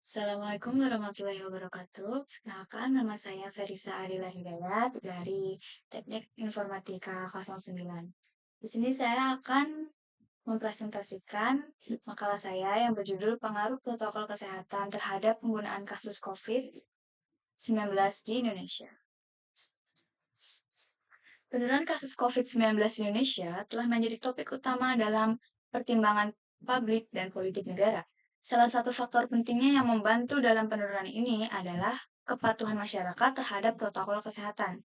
Assalamualaikum warahmatullahi wabarakatuh. Perkenalkan, nama saya Ferisa Adila Hidayat dari Teknik Informatika 09. Di sini saya akan mempresentasikan makalah saya yang berjudul Pengaruh Protokol Kesehatan terhadap Penggunaan Kasus COVID-19 di Indonesia. Penurunan kasus COVID-19 di Indonesia telah menjadi topik utama dalam pertimbangan publik dan politik negara. Salah satu faktor pentingnya yang membantu dalam penurunan ini adalah kepatuhan masyarakat terhadap protokol kesehatan.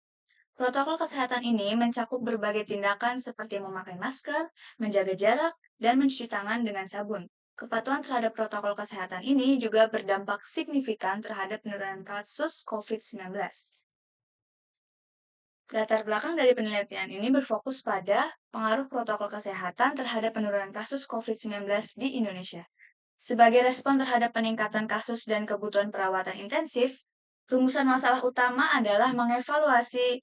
Protokol kesehatan ini mencakup berbagai tindakan seperti memakai masker, menjaga jarak, dan mencuci tangan dengan sabun. Kepatuhan terhadap protokol kesehatan ini juga berdampak signifikan terhadap penurunan kasus COVID-19. Latar belakang dari penelitian ini berfokus pada pengaruh protokol kesehatan terhadap penurunan kasus COVID-19 di Indonesia. Sebagai respon terhadap peningkatan kasus dan kebutuhan perawatan intensif, rumusan masalah utama adalah mengevaluasi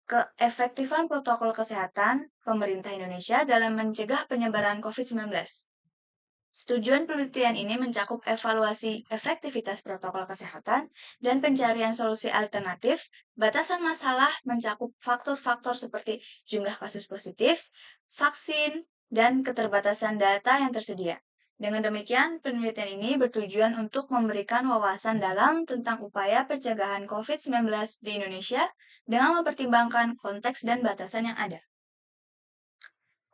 keefektifan protokol kesehatan pemerintah Indonesia dalam mencegah penyebaran COVID-19. Tujuan penelitian ini mencakup evaluasi efektivitas protokol kesehatan dan pencarian solusi alternatif. Batasan masalah mencakup faktor-faktor seperti jumlah kasus positif, vaksin, dan keterbatasan data yang tersedia. Dengan demikian, penelitian ini bertujuan untuk memberikan wawasan dalam tentang upaya pencegahan COVID-19 di Indonesia dengan mempertimbangkan konteks dan batasan yang ada.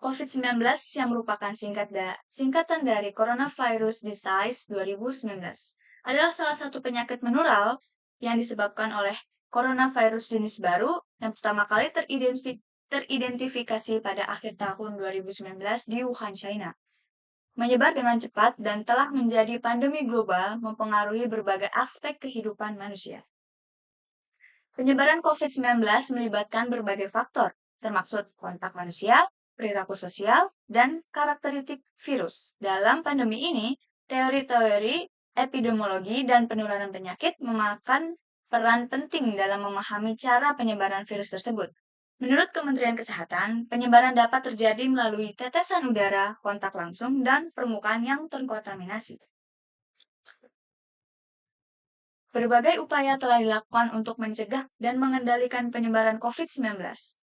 COVID-19 yang merupakan singkatan dari Coronavirus Disease 2019 adalah salah satu penyakit menular yang disebabkan oleh coronavirus jenis baru yang pertama kali teridentifikasi pada akhir tahun 2019 di Wuhan, China. Menyebar dengan cepat dan telah menjadi pandemi global mempengaruhi berbagai aspek kehidupan manusia. Penyebaran COVID-19 melibatkan berbagai faktor, termasuk kontak manusia, perilaku sosial, dan karakteristik virus. Dalam pandemi ini, teori-teori epidemiologi dan penularan penyakit memakan peran penting dalam memahami cara penyebaran virus tersebut. Menurut Kementerian Kesehatan, penyebaran dapat terjadi melalui tetesan udara, kontak langsung, dan permukaan yang terkontaminasi. Berbagai upaya telah dilakukan untuk mencegah dan mengendalikan penyebaran COVID-19.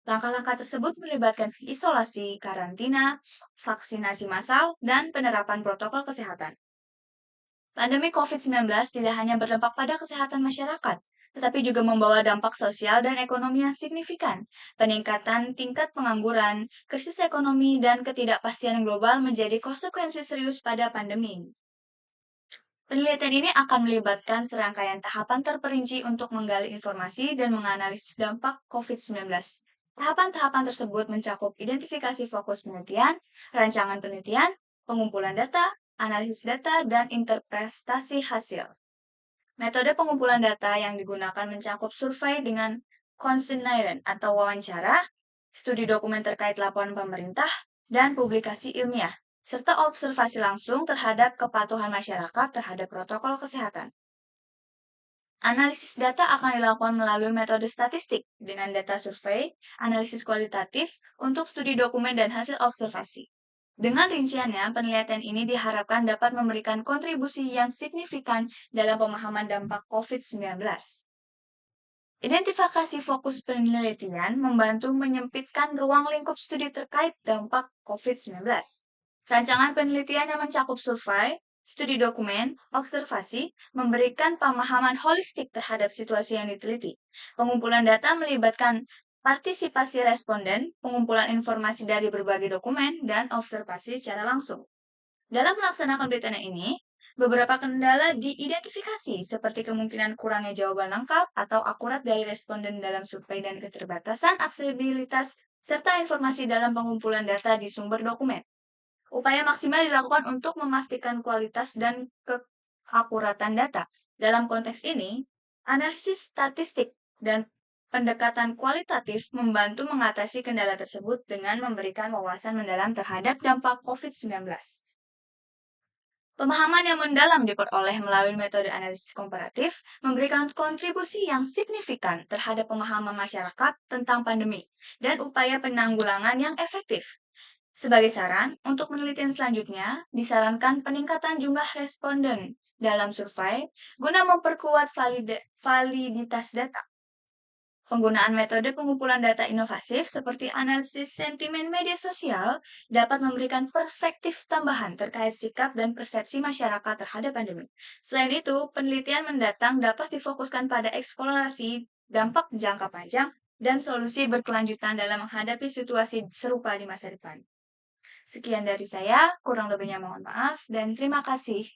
Langkah-langkah tersebut melibatkan isolasi, karantina, vaksinasi massal, dan penerapan protokol kesehatan. Pandemi COVID-19 tidak hanya berdampak pada kesehatan masyarakat, tetapi juga membawa dampak sosial dan ekonomi yang signifikan. Peningkatan tingkat pengangguran, krisis ekonomi, dan ketidakpastian global menjadi konsekuensi serius pada pandemi ini. Penelitian ini akan melibatkan serangkaian tahapan terperinci untuk menggali informasi dan menganalisis dampak COVID-19. Tahapan-tahapan tersebut mencakup identifikasi fokus penelitian, rancangan penelitian, pengumpulan data, analisis data, dan interpretasi hasil. Metode pengumpulan data yang digunakan mencakup survei dengan questionnaire atau wawancara, studi dokumen terkait laporan pemerintah, dan publikasi ilmiah, serta observasi langsung terhadap kepatuhan masyarakat terhadap protokol kesehatan. Analisis data akan dilakukan melalui metode statistik dengan data survei, analisis kualitatif untuk studi dokumen dan hasil observasi. Dengan rinciannya, penelitian ini diharapkan dapat memberikan kontribusi yang signifikan dalam pemahaman dampak COVID-19. Identifikasi fokus penelitian membantu menyempitkan ruang lingkup studi terkait dampak COVID-19. Rancangan penelitian yang mencakup survei, studi dokumen, observasi, memberikan pemahaman holistik terhadap situasi yang diteliti. Pengumpulan data melibatkan partisipasi responden, pengumpulan informasi dari berbagai dokumen, dan observasi secara langsung. Dalam melaksanakan penelitian ini, beberapa kendala diidentifikasi seperti kemungkinan kurangnya jawaban lengkap atau akurat dari responden dalam survei dan keterbatasan aksesibilitas serta informasi dalam pengumpulan data di sumber dokumen. Upaya maksimal dilakukan untuk memastikan kualitas dan keakuratan data. Dalam konteks ini, analisis statistik dan pendekatan kualitatif membantu mengatasi kendala tersebut dengan memberikan wawasan mendalam terhadap dampak COVID-19. Pemahaman yang mendalam diperoleh melalui metode analisis komparatif memberikan kontribusi yang signifikan terhadap pemahaman masyarakat tentang pandemi dan upaya penanggulangan yang efektif. Sebagai saran, untuk penelitian selanjutnya, disarankan peningkatan jumlah responden dalam survei guna memperkuat validitas data. Penggunaan metode pengumpulan data inovatif seperti analisis sentimen media sosial dapat memberikan perspektif tambahan terkait sikap dan persepsi masyarakat terhadap pandemi. Selain itu, penelitian mendatang dapat difokuskan pada eksplorasi dampak jangka panjang dan solusi berkelanjutan dalam menghadapi situasi serupa di masa depan. Sekian dari saya, kurang lebihnya mohon maaf, dan terima kasih.